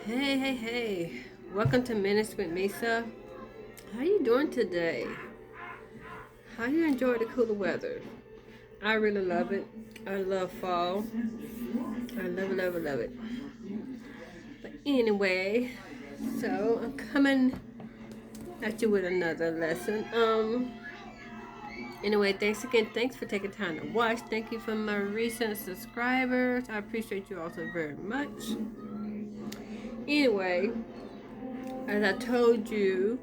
Hey, hey, hey. Welcome to Minutes with Misa. How you doing today? How you enjoy the cooler weather? I really love it. I love fall. I love it, love it, love it. But anyway, so I'm coming at you with another lesson. Anyway, thanks again. Thanks for taking time to watch. Thank you for my recent subscribers. I appreciate you also very much. Anyway, as I told you,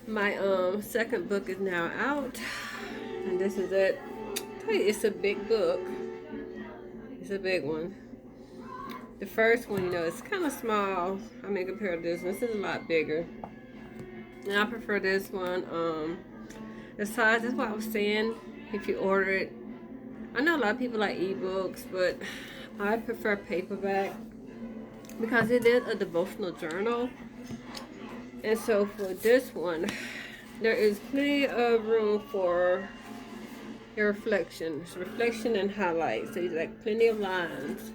my second book is now out, and this is it. Tell you, it's a big book. It's a big one. The first one, it's kind of small. I mean, compared to this is a lot bigger. And I prefer this one. The size is what I was saying. If you order it, I know a lot of people like ebooks, but I prefer paperback because it is a devotional journal. And so for this one, there is plenty of room for your reflection and highlights. So you like plenty of lines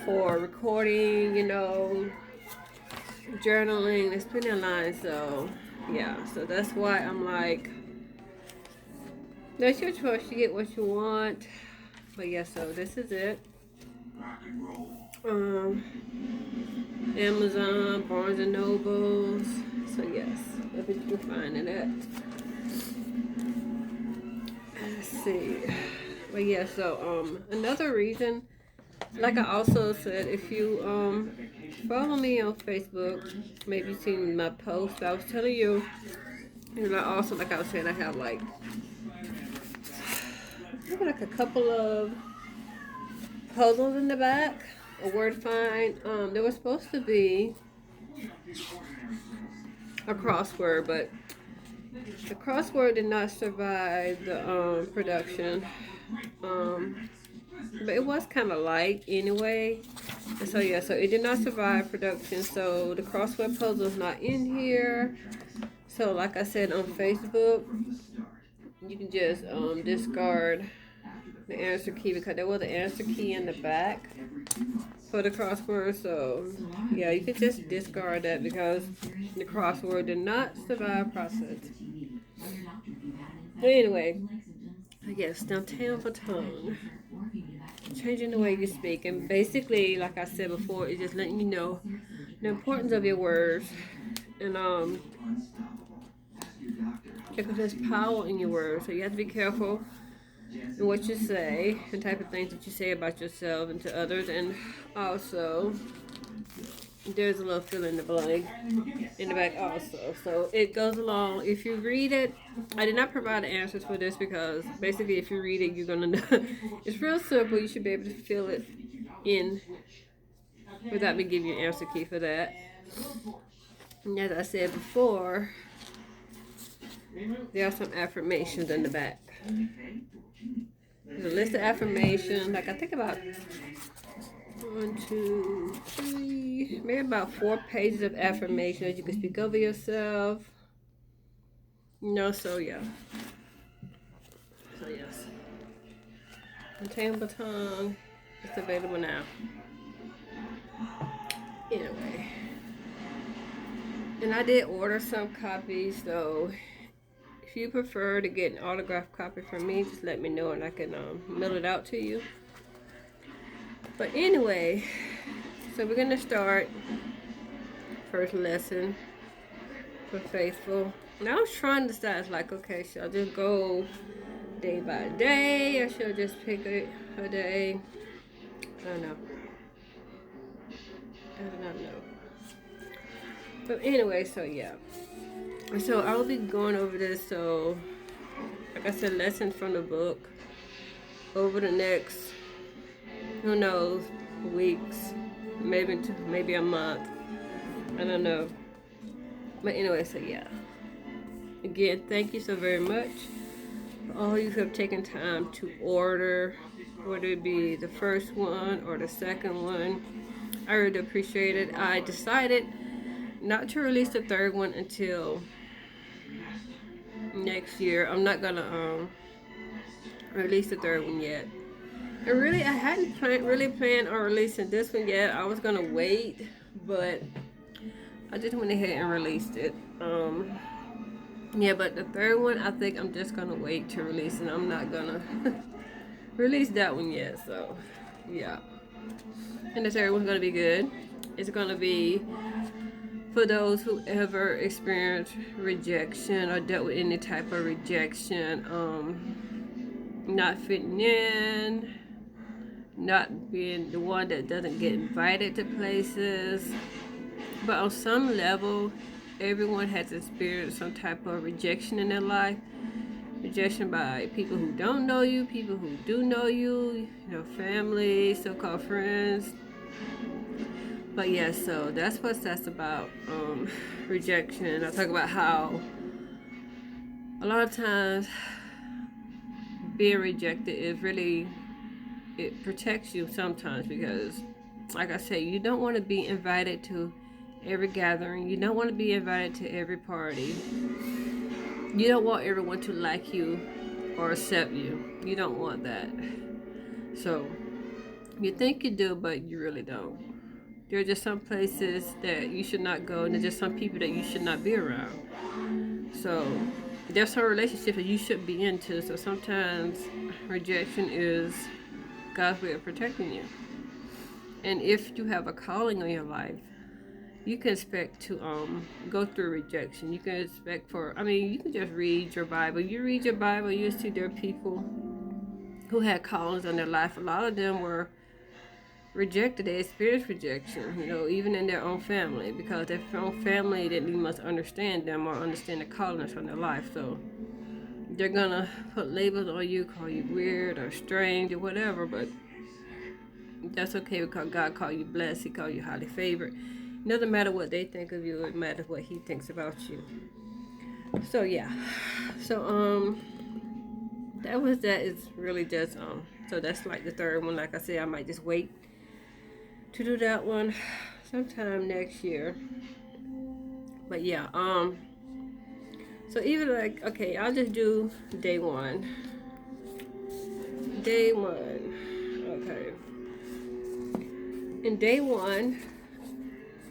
for recording, journaling. There's plenty of lines, so yeah. So that's why I'm like, that's your choice. You get what you want. But yeah, so this is it. Amazon, Barnes and Nobles. So yes, that's what you can find it at. Let's see. But yeah, so another reason, like I also said, if you follow me on Facebook, maybe you've seen my post. I was telling you, and I also, like I was saying, I have like a couple of puzzles in the back, a word find. There was supposed to be a crossword, but the crossword did not survive the production. But it was kind of light anyway. And so yeah, so it did not survive production. So the crossword puzzle is not in here. So like I said on Facebook, you can just discard the answer key because there was an answer key in the back for the crossword. So yeah, you could just discard that because the crossword did not survive process. But anyway, I guess downtown for tongue. Changing the way you speak, and basically, like I said before, it's just letting you know the importance of your words, and because there's power in your words, so you have to be careful in what you say, the type of things that you say about yourself and to others, and also there's a little fill in the blank in the back also. So it goes along. If you read it, I did not provide answers for this because basically if you read it, you're gonna know. It's real simple. You should be able to fill it in without me giving you an answer key for that. And as I said before, there are some affirmations in the back. There's a list of affirmations, like I think about 1, 2, 3, maybe about 4 pages of affirmations you can speak over yourself. So yeah. So yes. Contain baton. It's available now. Anyway. And I did order some copies, so if you prefer to get an autographed copy from me, just let me know and I can mail it out to you. But anyway, so we're gonna start first lesson for faithful. And I was trying to decide, like, okay, should I just go day by day or should I just pick a day? I don't know. I do not know. But anyway, so yeah. So I will be going over this. So, like I said, lessons from the book over the next, who knows, weeks, maybe a month. I don't know. But anyway, so yeah. Again, thank you so very much for all you who have taken time to order, whether it be the first one or the second one. I really appreciate it. I decided not to release the third one until next year. I'm not gonna release the third one yet. And really, I hadn't really planned on releasing this one yet. I was gonna wait, but I just went ahead and released it. Yeah, but the third one, I think I'm just gonna wait to release it. I'm not gonna release that one yet. So, yeah. And the third one's gonna be good. It's gonna be for those who ever experienced rejection or dealt with any type of rejection, not fitting in, not being the one that doesn't get invited to places. But on some level, everyone has experienced some type of rejection in their life. Rejection by people who don't know you, people who do know you, family, so-called friends. But yeah, so that's what that's about, rejection. I talk about how a lot of times being rejected is really, it protects you sometimes because, like I said, you don't want to be invited to every gathering. You don't want to be invited to every party. You don't want everyone to like you or accept you. You don't want that. So you think you do, but you really don't. There are just some places that you should not go, and there's just some people that you should not be around. So there's some relationships that you shouldn't be into. So sometimes rejection is God's way of protecting you. And if you have a calling on your life, you can expect to go through rejection. You can expect you can just read your Bible. You read your Bible, you see there are people who had callings on their life. A lot of them were rejected. They experienced rejection, even in their own family, because their own family didn't must understand them or understand the callings on their life. So they're gonna put labels on you, call you weird or strange or whatever, but that's okay because God called you blessed. He called you highly favored. It doesn't matter what they think of you, it matters what He thinks about you. So yeah. So that was that. It's really just so that's like the third one. Like I said, I might just wait to do that one sometime next year. But yeah, so even like, okay, I'll just do day one. Day one. Okay. In day one,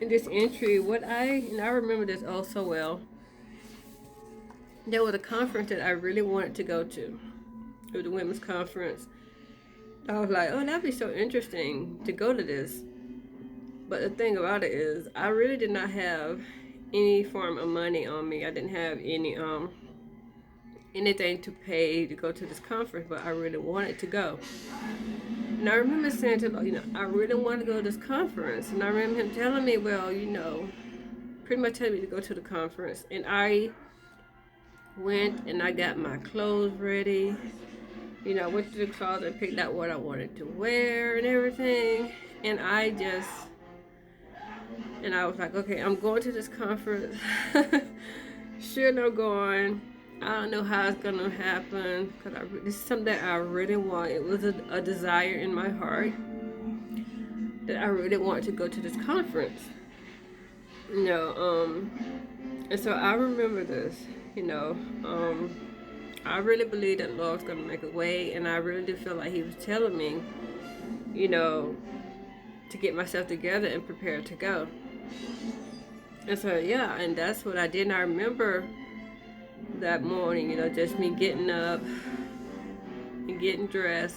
in this entry, I remember this oh so well. There was a conference that I really wanted to go to. It was a women's conference. I was like, oh, that'd be so interesting to go to this. But the thing about it is, I really did not have any form of money on me. I didn't have anything to pay to go to this conference, but I really wanted to go. And I remember saying to him, I really want to go to this conference. And I remember him telling me, well, pretty much telling me to go to the conference. And I went and I got my clothes ready. I went to the closet and picked out what I wanted to wear and everything. And I was like, okay, I'm going to this conference. Sure, no going. I don't know how it's going to happen because this is something that I really want. It was a desire in my heart that I really wanted to go to this conference. And so I remember this, I really believe that the Lord's going to make a way, and I really did feel like He was telling me, to get myself together and prepare to go. And so, yeah, and that's what I did. And I remember that morning, just me getting up and getting dressed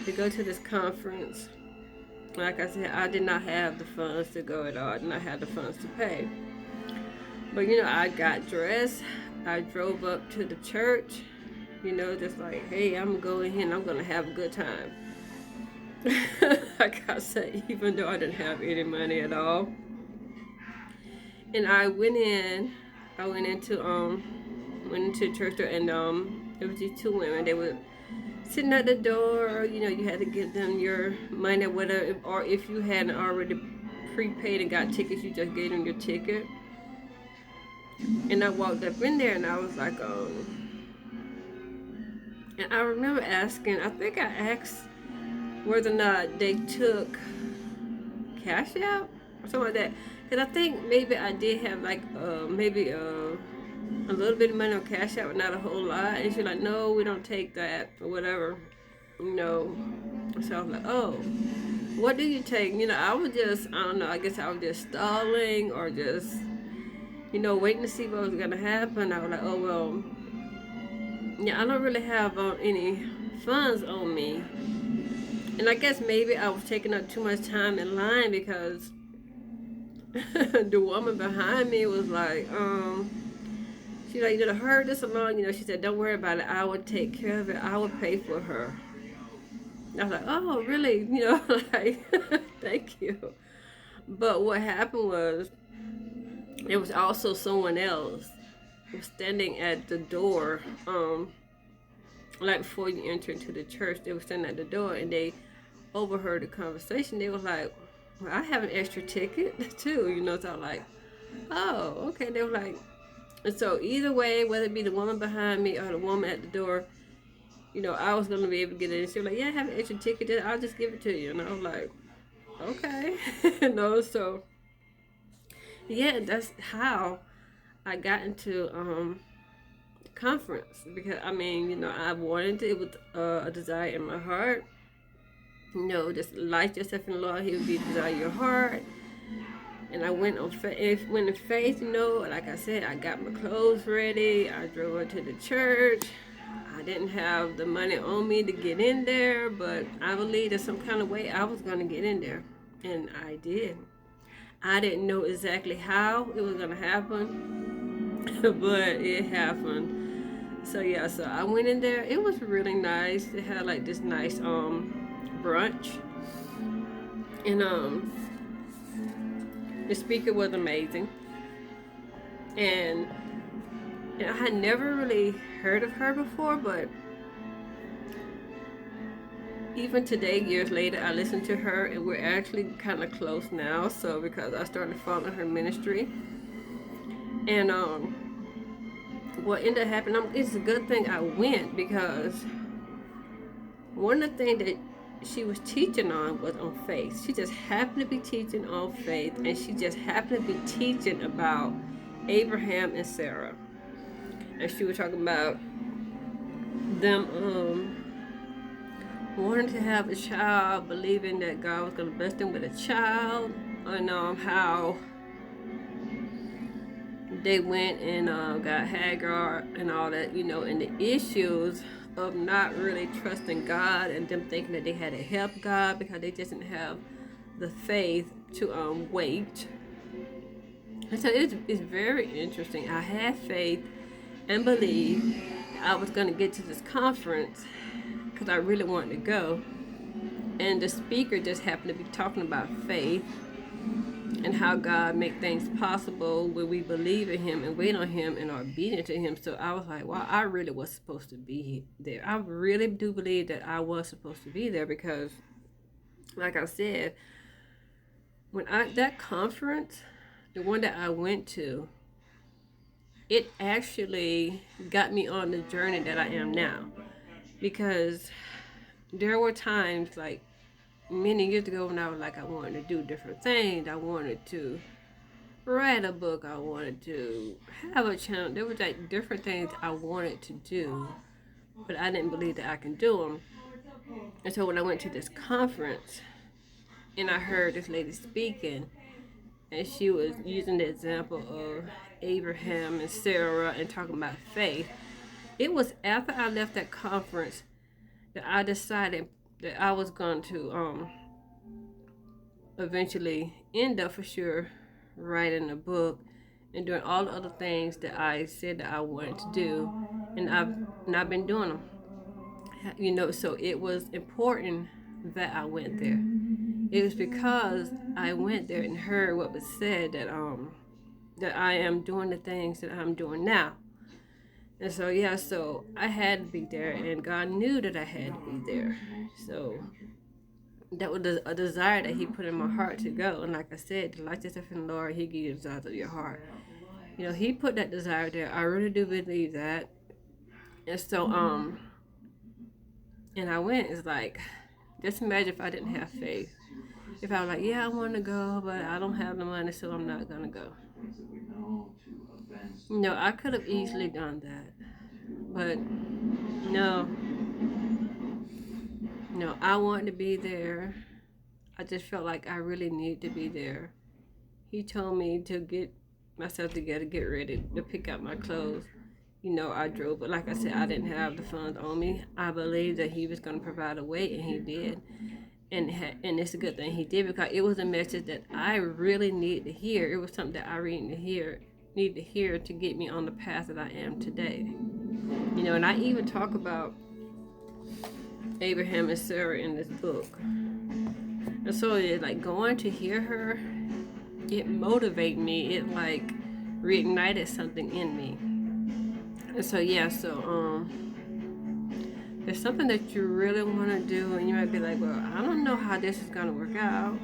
to go to this conference. Like I said, I did not have the funds to go at all. I did not have the funds to pay. But, I got dressed. I drove up to the church, just like, hey, I'm going here and I'm going to have a good time. Like I said, even though I didn't have any money at all. And I went into church, and there was these two women. They were sitting at the door. You had to give them your money, whatever, or if you hadn't already prepaid and got tickets, you just gave them your ticket. And I walked up in there, and I was like, and I remember asking. I think I asked whether or not they took cash out or something like that. Because I think maybe I did have like maybe a little bit of money on cash out, but not a whole lot. And she's like, no, we don't take that or whatever, So I was like, oh. what do you take? I was just, I don't know, I guess I was just stalling or just, waiting to see what was going to happen. I was like, oh, well, yeah, I don't really have any funds on me. And I guess maybe I was taking up too much time in line because the woman behind me was like, she's like, you heard this along, she said, don't worry about it. I will take care of it. I will pay for her. I was like, oh, really? Like, thank you. But what happened was, there was also someone else who was standing at the door, like before you enter into the church. They were standing at the door and they overheard the conversation. They was like, well, I have an extra ticket too, so I'm like, oh, okay. They were like, and so either way, whether it be the woman behind me or the woman at the door, I was gonna be able to get in. She was like, yeah, I have an extra ticket. I'll just give it to you. And I was like, okay. So yeah, that's how I got into the conference, because I mean, I wanted it with a desire in my heart. Just light yourself in the Lord. He would be the desire of your heart. And I went on went in faith. Like I said, I got my clothes ready. I drove her to the church. I didn't have the money on me to get in there, but I believed that some kind of way I was going to get in there, and I did. I didn't know exactly how it was going to happen, but it happened. So yeah, so I went in there. It was really nice. They had like this nice brunch, and the speaker was amazing, and I had never really heard of her before, but even today, years later, I listened to her, and we're actually kind of close now. So because I started following her ministry, and what ended up happening, it's a good thing I went, because one of the things that she was teaching on was on faith. She just happened to be teaching on faith, and she just happened to be teaching about Abraham and Sarah, and she was talking about them wanting to have a child, believing that God was going to bless them with a child, and how they went and got Hagar and all that, and the issues of not really trusting God, and them thinking that they had to help God because they just didn't have the faith to wait. And so it's very interesting. I had faith and believed I was going to get to this conference because I really wanted to go. And the speaker just happened to be talking about faith and how God make things possible when we believe in Him and wait on Him and are obedient to Him. So I was like, wow, I really was supposed to be there. I really do believe that I was supposed to be there, because, like I said, when that conference, the one that I went to, it actually got me on the journey that I am now. Because there were times, like many years ago, when I was like, I wanted to do different things. I wanted to write a book. I wanted to have a channel. There was like different things I wanted to do, but I didn't believe that I can do them. And so when I went to this conference and I heard this lady speaking, and she was using the example of Abraham and Sarah and talking about faith, it was after I left that conference that I decided that I was going to eventually end up, for sure, writing a book and doing all the other things that I said that I wanted to do, and I've been doing them. So it was important that I went there. It was because I went there and heard what was said that I am doing the things that I'm doing now. And so yeah, so I had to be there, and God knew that I had to be there. So that was a desire that He put in my heart to go. And like I said, delight yourself in the Lord, He gives you the desires of your heart. He put that desire there. I really do believe that. And so and I went. It's like, just imagine if I didn't have faith. If I was like, yeah, I want to go, but I don't have the money, so I'm not gonna go. I could have easily done that, but no, I wanted to be there. I just felt like I really needed to be there. He told me to get myself together, get ready to pick out my clothes. I drove, but like I said, I didn't have the funds on me. I believed that he was going to provide a way, and he did. And it's a good thing he did, because it was a message that I really needed to hear. It was something that I really need to hear to get me on the path that I am today. And I even talk about Abraham and Sarah in this book. And so it's like going to hear her, it motivated me. It like reignited something in me. And so there's something that you really want to do, and you might be like, well, I don't know how this is going to work out.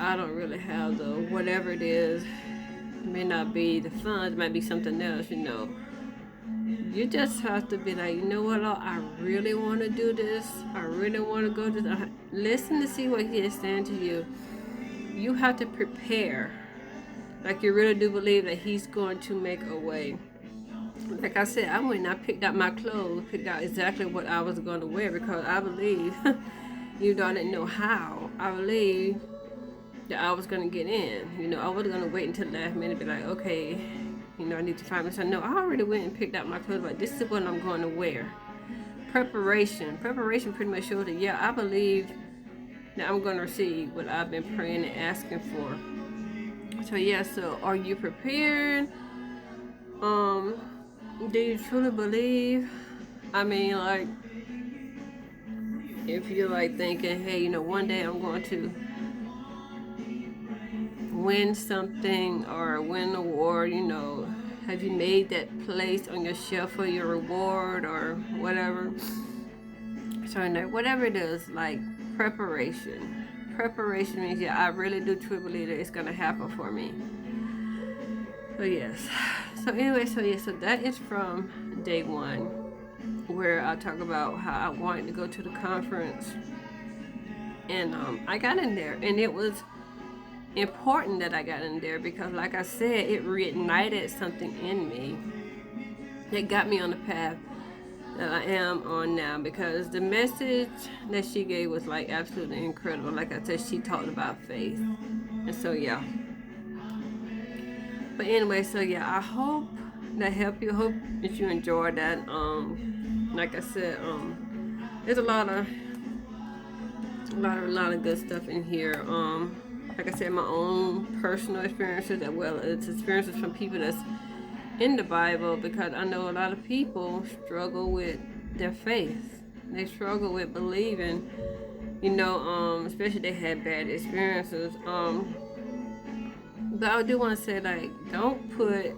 I don't really have the whatever it is. It may not be the funds, it might be something else, You just have to be like, you know what, Lord, I really want to do this. I really want to go to this. Listen to see what he is saying to you. You have to prepare. Like you really do believe that he's going to make a way. Like I said, I went and I picked out my clothes, picked out exactly what I was going to wear, because I believe, even though I didn't know how, I believe that I was going to get in. I wasn't going to wait until the last minute and be like, okay, I need to find myself. No, I already went and picked out my clothes, like, this is what I'm going to wear. Preparation pretty much shows that, yeah, I believe that I'm going to receive what I've been praying and asking for. So are you prepared? Do you truly believe? I mean, like, if you're like thinking, hey, one day I'm going to win something or win an award, have you made that place on your shelf for your reward or whatever? So whatever it is, like preparation. Preparation means, yeah, I really do truly believe that it's going to happen for me. So yes. So anyway, so that is from day one, where I talk about how I wanted to go to the conference. And I got in there, and it was important that I got in there, because like I said, it reignited something in me that got me on the path that I am on now, because the message that she gave was like absolutely incredible. Like I said, she talked about faith. And so yeah. But anyway, so yeah, I hope that helped you. I hope that you enjoyed that. Like I said, there's a lot of good stuff in here. Like I said, my own personal experiences, as well as experiences from people that's in the Bible, because I know a lot of people struggle with their faith. They struggle with believing, especially they had bad experiences. But I do want to say, like, don't put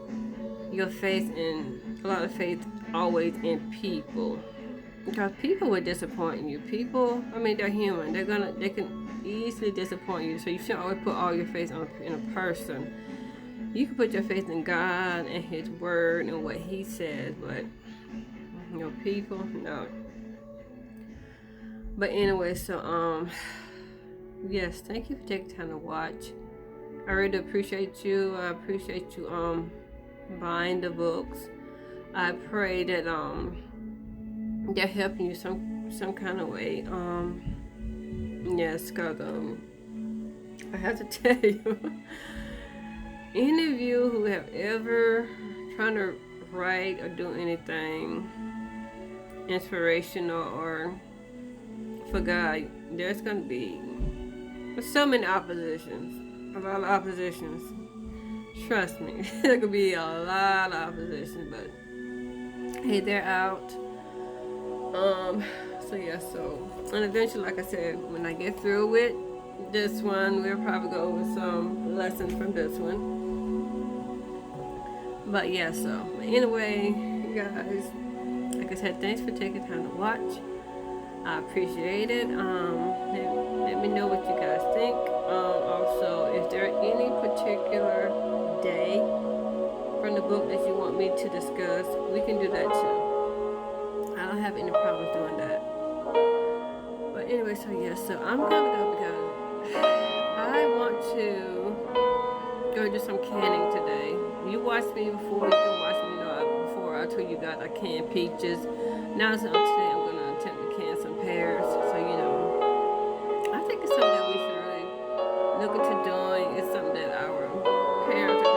your faith in, a lot of faith always in people. Because people will disappoint you. People, I mean, they're human. They can easily disappoint you. So you shouldn't always put all your faith in a person. You can put your faith in God and His Word and what He says, but people, no. But anyway, so yes, thank you for taking time to watch. I really appreciate you. I appreciate you buying the books. I pray that they're helping you some kind of way. Yes, cause I have to tell you, any of you who have ever trying to write or do anything inspirational or for God, there's gonna be so many oppositions. A lot of oppositions. Trust me, there could be a lot of opposition, but hey, they're out. And eventually, like I said, when I get through with this one, we'll probably go over some lessons from this one. But yeah, so anyway, you guys, like I said, thanks for taking time to watch. I appreciate it. Let me know what you guys think. Also, if there are any particular day from the book that you want me to discuss, we can do that too. I don't have any problems doing that. But anyway, so I'm gonna go because I want to go do some canning today. You watched me before. You can watch me. Before I told you guys I canned peaches. Now today I'm gonna attempt to can some pears. So I think it's something that we should really open to doing. It's something that our parents are